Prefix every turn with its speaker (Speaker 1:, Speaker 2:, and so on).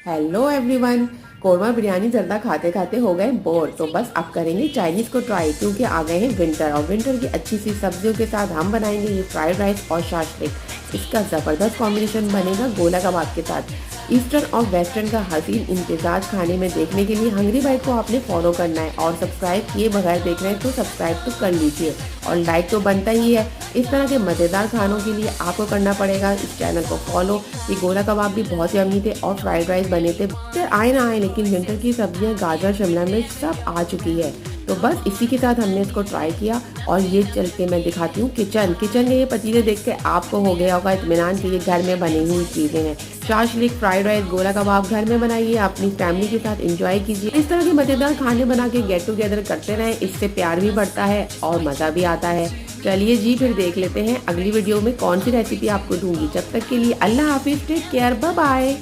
Speaker 1: Hello everyone. Korma biryani ज़्यादा खाते खाते हो गए बोर, तो बस अब करेंगे चाइनीज़ को ट्राई, क्योंकि आ गए हैं विंटर और विंटर की अच्छी सी सब्जियों के साथ हम बनाएंगे ये फ्राइड राइस और शाशलिक। इसका ज़बरदस्त कॉम्बिनेशन बनेगा गोला कबाब के साथ। ईस्टर्न और वेस्टर्न का हसीन इम्तिजाज खाने में देखने के लिए हंगरी बाइट को आपने फॉलो करना है, और सब्सक्राइब किए बगैर देख रहे हैं तो सब्सक्राइब तो कर लीजिए, और लाइक तो बनता ही है। इस तरह के मज़ेदार खानों के लिए आपको करना पड़ेगा इस चैनल को फॉलो। ये गोला कबाब भी बहुत यम्मी थे और फ्राइड राइस बने थे। फिर आए ना आए, लेकिन विंटर की सब्जियां गाजर शिमला मिर्च सब आ चुकी है, तो बस इसी के साथ हमने इसको ट्राई किया। और ये चल के मैं दिखाती हूँ किचन के ये पतीले देख के आपको हो गया होगा इत्मीनान कि ये घर में बनी हुई चीज़ें हैं। शाशलिक, फ्राइड राइस, गोला कबाब घर में बनाइए, अपनी फैमिली के साथ एंजॉय कीजिए। इस तरह के मज़ेदार खाने बना के गेट टुगेदर करते रहें, इससे प्यार भी बढ़ता है और मज़ा भी आता है। चलिए जी, फिर देख लेते हैं अगली वीडियो में कौन सी रेसिपी आपको दूंगी। जब तक के लिए अल्लाह हाफिज़, टेक केयर, बाय बाय।